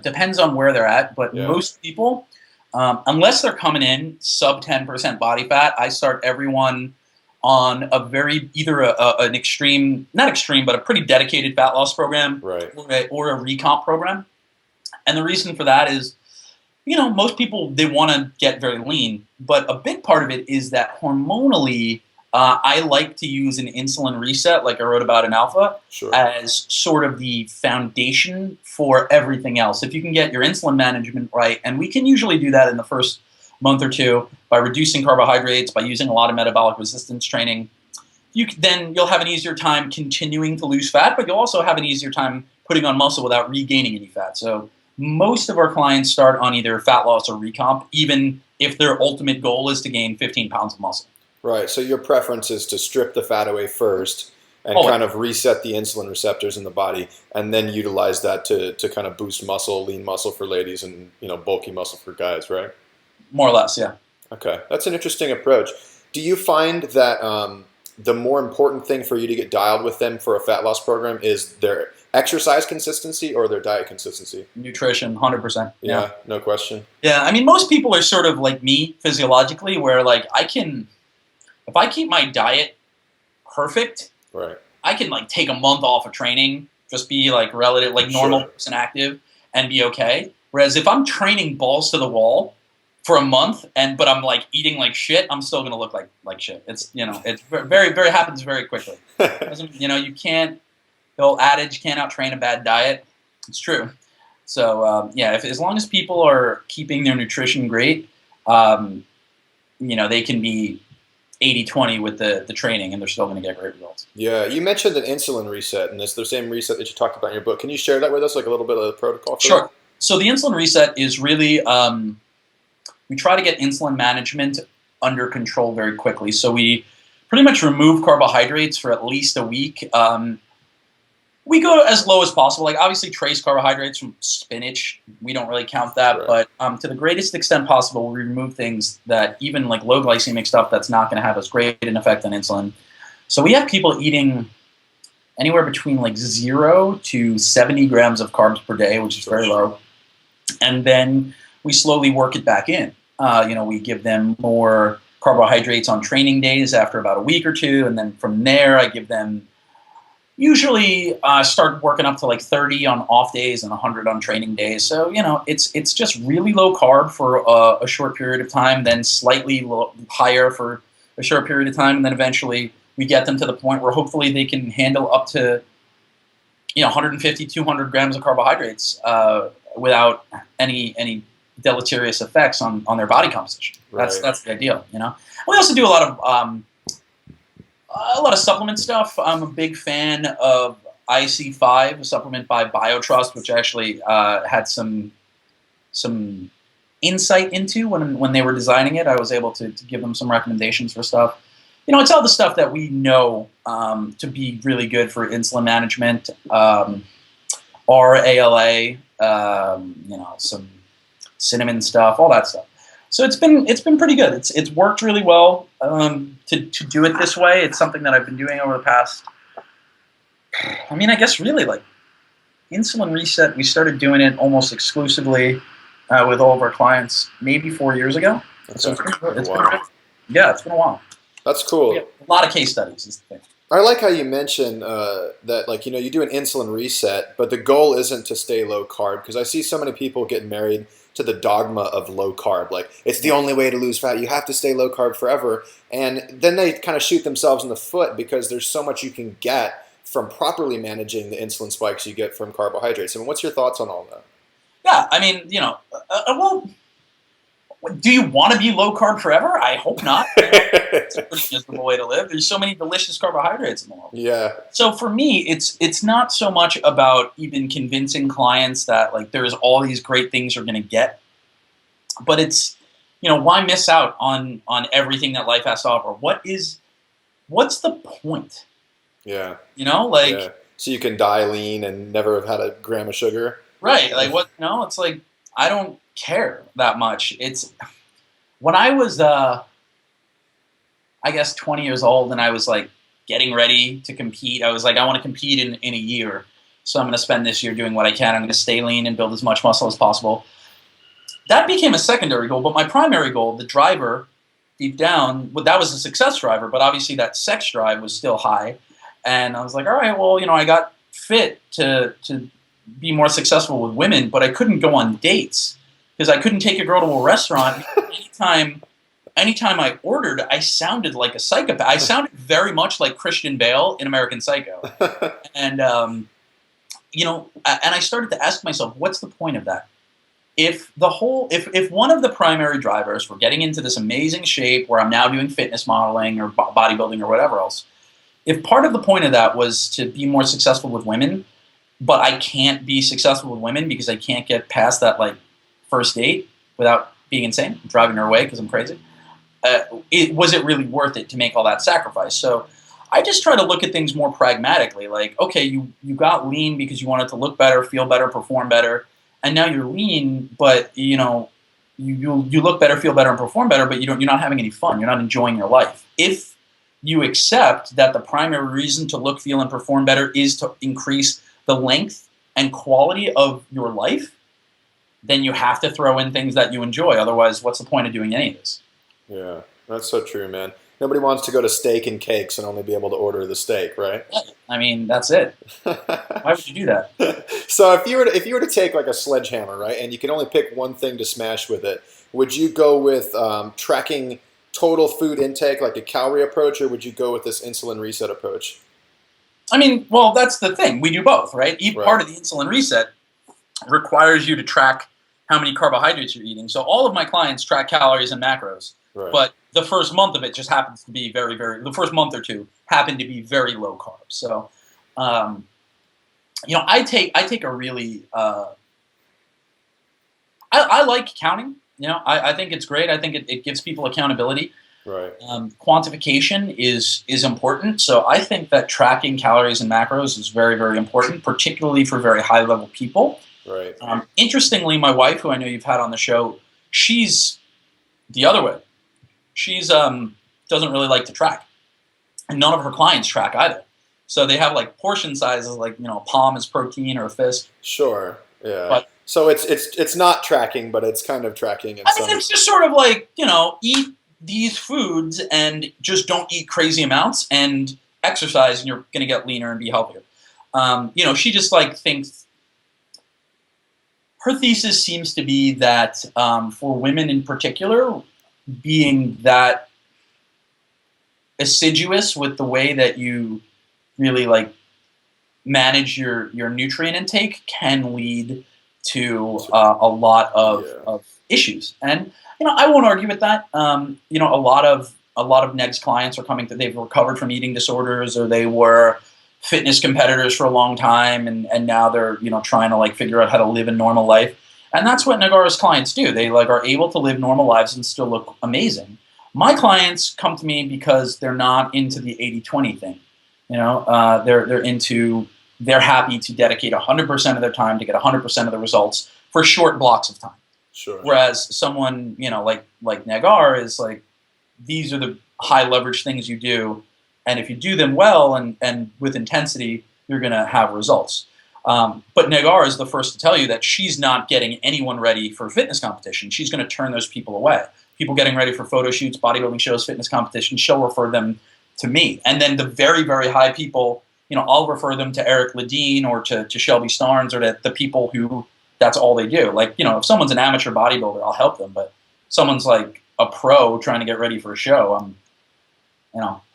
Depends on where they're at, but Yeah. most people, unless they're coming in sub 10% body fat, I start everyone on a very either an extreme, not extreme, but a pretty dedicated fat loss program Right. or a recomp program. And the reason for that is, most people, they want to get very lean, but a big part of it is that hormonally, I like to use an insulin reset, like I wrote about in Alpha, Sure. as sort of the foundation for everything else. If you can get your insulin management right, and we can usually do that in the first month or two by reducing carbohydrates, by using a lot of metabolic resistance training, then you'll have an easier time continuing to lose fat, but you'll also have an easier time putting on muscle without regaining any fat. So most of our clients start on either fat loss or recomp, even if their ultimate goal is to gain 15 pounds of muscle. Right. So your preference is to strip the fat away first and Always. kind of reset the insulin receptors in the body, and then utilize that to kind of boost muscle, lean muscle for ladies, and bulky muscle for guys, right? More or less, yeah. Okay, that's an interesting approach. Do you find that the more important thing for you to get dialed with them for a fat loss program is their exercise consistency or their diet consistency? Nutrition, 100%. Yeah, no question. Yeah, I mean, most people are sort of like me physiologically, where like if I keep my diet perfect, right, I can like take a month off of training, just be like relative, like normal Sure. person active, and be okay. Whereas if I'm training balls to the wall for a month, but I'm like eating like shit, I'm still gonna look like shit. It's it's very very happens very quickly. You can't. The old adage, can't out train a bad diet. It's true. So yeah, as long as people are keeping their nutrition great, they can be 80-20 with the training, and they're still going to get great results. Yeah, you mentioned an insulin reset, and it's the same reset that you talked about in your book. Can you share that with us, like a little bit of the protocol for Sure. that? So the insulin reset is really, we try to get insulin management under control very quickly. So we pretty much remove carbohydrates for at least a week. We go as low as possible. Like obviously trace carbohydrates from spinach, we don't really count that, Right. but to the greatest extent possible, we remove things that even like low glycemic stuff that's not going to have as great an effect on insulin. So we have people eating anywhere between like 0 to 70 grams of carbs per day, which is very low. And then we slowly work it back in. We give them more carbohydrates on training days after about a week or two. And then from there, I give them usually start working up to like 30 on off days and 100 on training days. So, it's just really low carb for a short period of time, then slightly higher for a short period of time. And then eventually we get them to the point where hopefully they can handle up to 150, 200 grams of carbohydrates without any deleterious effects on their body composition. Right. That's the ideal. We also do a lot of supplement stuff. I'm a big fan of IC5, a supplement by BioTrust, which actually had some insight into when they were designing it. I was able to give them some recommendations for stuff. It's all the stuff that we know to be really good for insulin management, RALA, some cinnamon stuff, all that stuff. So it's been pretty good. It's worked really well to do it this way. It's something that I've been doing over the past. I guess really like insulin reset. We started doing it almost exclusively with all of our clients maybe 4 years ago. So it's been a while. That's cool. A lot of case studies is the thing. I like how you mentioned that, you do an insulin reset, but the goal isn't to stay low carb, because I see so many people get married to the dogma of low carb. Like, it's the only way to lose fat. You have to stay low carb forever. And then they kind of shoot themselves in the foot, because there's so much you can get from properly managing the insulin spikes you get from carbohydrates. What's your thoughts on all that? Yeah, well, do you want to be low carb forever? I hope not. It's a pretty miserable way to live. There's so many delicious carbohydrates in the world. Yeah. So for me, it's not so much about even convincing clients that like there's all these great things you're going to get, but it's why miss out on everything that life has to offer? What's the point? Yeah. Yeah. So you can die lean and never have had a gram of sugar. Right. Like what? It's like I don't care that much. It's when I was I guess 20 years old and I was like getting ready to compete. I was like, I want to compete in a year. so I'm going to spend this year doing what I can. I'm going to stay lean and build as much muscle as possible. That became a secondary goal, but my primary goal, the driver, deep down, well, that was a success driver, but obviously that sex drive was still high. And I was like, all right, well, I got fit to be more successful with women, but I couldn't go on dates because I couldn't take a girl to a restaurant. Anytime I ordered, I sounded like a psychopath. I sounded very much like Christian Bale in American Psycho. And, and I started to ask myself, what's the point of that? If one of the primary drivers for getting into this amazing shape where I'm now doing fitness modeling or bodybuilding or whatever else, if part of the point of that was to be more successful with women, but I can't be successful with women because I can't get past that like first date without being insane, driving her away because I'm crazy, was it really worth it to make all that sacrifice? So I just try to look at things more pragmatically. Like, okay, you got lean because you wanted to look better, feel better, perform better. And now you're lean, but you look better, feel better, and perform better, but you're not having any fun. You're not enjoying your life. If you accept that the primary reason to look, feel, and perform better is to increase the length and quality of your life, then you have to throw in things that you enjoy. Otherwise, what's the point of doing any of this? Yeah, that's so true, man. Nobody wants to go to Steak and Cakes and only be able to order the steak, right? I mean, that's it. Why would you do that? So if you were to take like a sledgehammer, right, and you can only pick one thing to smash with it, would you go with tracking total food intake, like a calorie approach, or would you go with this insulin reset approach? I mean, well, that's the thing. We do both, right? Each part of the insulin reset requires you to track how many carbohydrates you're eating. So all of my clients track calories and macros. Right. But the first month of it just happens to be the first month or two happen to be very low carb. So, I take a really, I like counting. I think it's great. I think it gives people accountability. Right. Quantification is important. So I think that tracking calories and macros is very, very important, particularly for very high level people. Right. Interestingly, my wife, who I know you've had on the show, she's the other way. She's doesn't really like to track, and none of her clients track either. So they have like portion sizes, like a palm is protein or a fist. Sure. Yeah. But, so it's not tracking, but it's kind of tracking. It's just sort of like eat these foods and just don't eat crazy amounts and exercise, and you're going to get leaner and be healthier. She just like thinks. Her thesis seems to be that for women in particular, being that assiduous with the way that you really like manage your nutrient intake can lead to a lot of issues. And I won't argue with that. A lot of Neg's clients are coming to, they've recovered from eating disorders, or they were fitness competitors for a long time, and now they're trying to like figure out how to live a normal life. And that's what Nagara's clients do. They like are able to live normal lives and still look amazing. My clients come to me because they're not into the 80-20 thing. They're happy to dedicate 100% of their time to get 100% of the results for short blocks of time. Sure. Whereas someone like Nagar is like, these are the high leverage things you do, and if you do them well and with intensity, you're going to have results. But Nagar is the first to tell you that she's not getting anyone ready for a fitness competition. She's going to turn those people away. People getting ready for photo shoots, bodybuilding shows, fitness competitions, she'll refer them to me. And then the very, very high people, I'll refer them to Eric Ledeen or to Shelby Starnes, or to the people who that's all they do. Like, if someone's an amateur bodybuilder, I'll help them. But someone's like a pro trying to get ready for a show,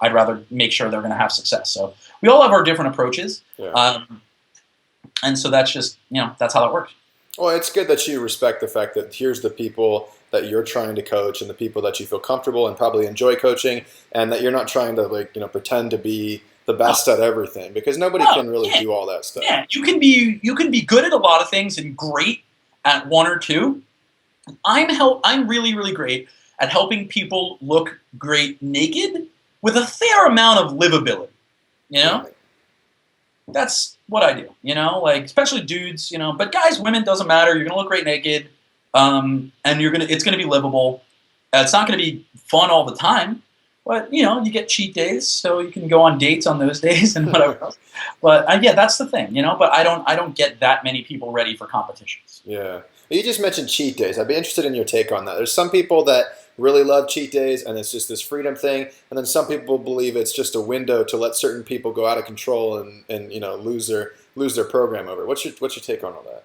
I'd rather make sure they're going to have success. So we all have our different approaches. Yeah. And so that's just, that's how that works. Well, it's good that you respect the fact that here's the people that you're trying to coach and the people that you feel comfortable and probably enjoy coaching, and that you're not trying to pretend to be the best at everything, because nobody can really do all that stuff. Yeah, you can be good at a lot of things and great at one or two. I'm really, really great at helping people look great naked with a fair amount of livability. Right. That's what I do, like especially dudes, but guys, women, doesn't matter. You're gonna look great naked, and it's gonna be livable. It's not gonna be fun all the time, But you get cheat days, so you can go on dates on those days and whatever else. But yeah, that's the thing. But I don't get that many people ready for competitions. Yeah. You just mentioned cheat days. I'd be interested in your take on that. There's some people that really love cheat days and it's just this freedom thing, and then some people believe it's just a window to let certain people go out of control and lose their program over it. What's your take on all that?